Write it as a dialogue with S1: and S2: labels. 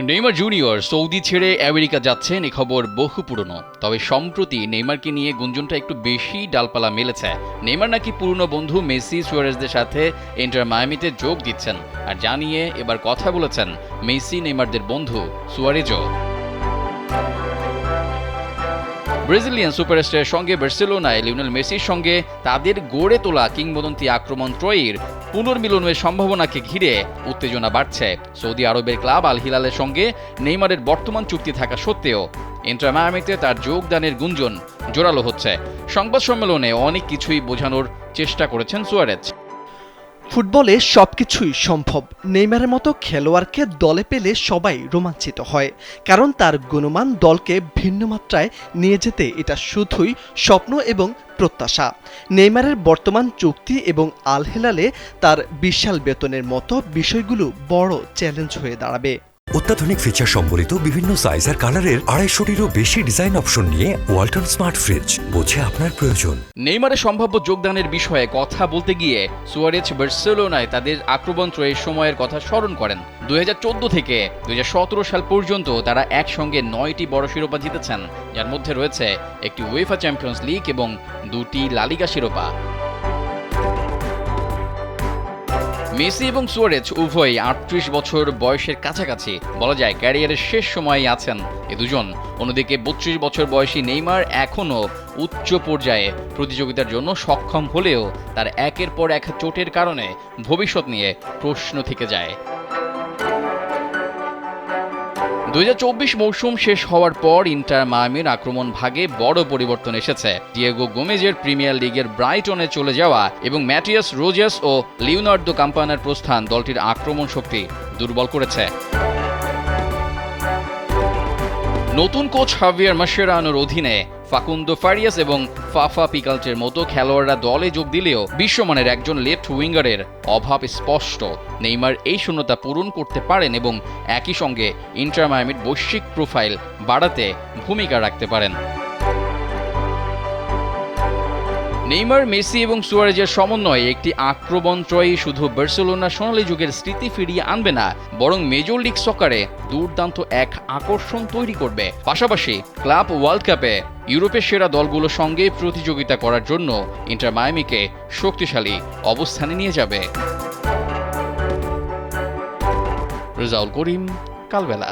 S1: Neymar junior Saudi ছেড়ে America যাচ্ছেন এ খবর বহু পুরনো। তবে সম্প্রতি নেইমারকে নিয়ে গুঞ্জনটা একটু বেশি ডালপালা মেলেছে। নেইমার নাকি পুরনো বন্ধু মেসি সুয়ারেজদের সাথে ইন্টার মায়ামিতে যোগ দিচ্ছেন, আর জানিয়ে এবার কথা বলেছেন মেসি নেইমারদের বন্ধু সুয়ারেজও। ব্রাজিলিয়ান সুপারস্টারের সঙ্গে বার্সেলোনায় লিওনেল মেসির সঙ্গে তাদের গড়ে তোলা কিংবদন্তি আক্রমণ ত্রয়ীর পুনর্মিলনের সম্ভাবনাকে ঘিরে উত্তেজনা বাড়ছে। সৌদি আরবের ক্লাব আল হিলালের সঙ্গে নেইমারের বর্তমান চুক্তি থাকা সত্ত্বেও ইন্টার মায়ামিতে তার যোগদানের গুঞ্জন জোরালো হচ্ছে। সংবাদ সম্মেলনে অনেক কিছুই বোঝানোর চেষ্টা করেছেন সুয়ারেজ।
S2: ফুটবলে সবকিছুই সম্ভব। নেইমারের মতো খেলোয়াড়কে দলে পেলে সবাই রোমাঞ্চিত হয়, কারণ তার গুণমান দলকে ভিন্ন মাত্রায় নিয়ে যেতে এটা শুধুই স্বপ্ন এবং প্রত্যাশা। নেইমারের বর্তমান চুক্তি এবং আল হিলালে তার বিশাল বেতনের মতো বিষয়গুলো বড় চ্যালেঞ্জ হয়ে দাঁড়াবে।
S3: অত্যাধুনিক ফিচার সম্বলিত বিভিন্ন সাইজ আর কালারের 250-টিরও বেশি ডিজাইন অপশন নিয়ে ওয়ালটন স্মার্ট ফ্রিজ, বোঝে আপনার প্রয়োজন।
S1: নেইমারের সম্ভাব্য যোগদানের বিষয়ে কথা বলতে গিয়ে সুয়ারেজ বার্সেলোনায় তাদের আক্রমণ ত্রয়ীর সময়ের কথা স্মরণ করেন। 2014 থেকে 2017 সাল পর্যন্ত তারা একসঙ্গে 9টি বড় শিরোপা জিতেছেন, যার মধ্যে রয়েছে একটি উয়েফা চ্যাম্পিয়ন্স লিগ এবং 2টি লা লিগা শিরোপা। মেসি এবং সুয়ারেজ উভয়ই 38 বছর বয়সের কাছাকাছি, বলা যায় ক্যারিয়ারের শেষ সময়ে আছেন এ দুজন। অন্যদিকে 32 বছর বয়সী নেইমার এখনও উচ্চ পর্যায়ে প্রতিযোগিতার জন্য সক্ষম হলেও তার একের পর এক চোটের কারণে ভবিষ্যৎ নিয়ে প্রশ্ন থেকে যায়। 2024 মৌসুম শেষ হওয়ার পর ইন্টার মায়ামির আক্রমণ ভাগে বড় পরিবর্তন এসেছে। ডিয়েগো গোমেজের প্রিমিয়ার লিগের ব্রাইটনে চলে যাওয়া এবং ম্যাটিয়াস রোজাস ও লিওনার্দো কাম্পানার প্রস্থান দলটির আক্রমণ শক্তি দুর্বল করেছে। নতুন কোচ হাভিয়ার মাসেরানোর অধীনে ফাকুন্দো ফারিয়াস এবং ফাফা পিকালটের মতো খেলোয়াড়রা দলে যোগ দিলেও বিশ্বমানের একজন লেফট উইঙ্গারের অভাব স্পষ্ট। নেইমার এই শূন্যতা পূরণ করতে পারেন এবং একই সঙ্গে ইন্টার মায়ামির বৈশ্বিক প্রোফাইল বাড়াতে ভূমিকা রাখতে পারেন। নেইমার, মেসি এবং সুয়ারেজের সমন্বয়ে একটি আক্রমণত্রয়ী শুধু বার্সেলোনা সোনালী যুগের স্মৃতি ফিরিয়ে আনবে না, বরং মেজর লিগ সকারে দুর্দান্ত এক আকর্ষণ তৈরি করবে। পাশাপাশি ক্লাব ওয়ার্ল্ড কাপে ইউরোপের সেরা দলগুলোর সঙ্গে প্রতিযোগিতা করার জন্য ইন্টার মায়ামিকে শক্তিশালী অবস্থানে নিয়ে যাবে। রেজাউল করিম, কালবেলা।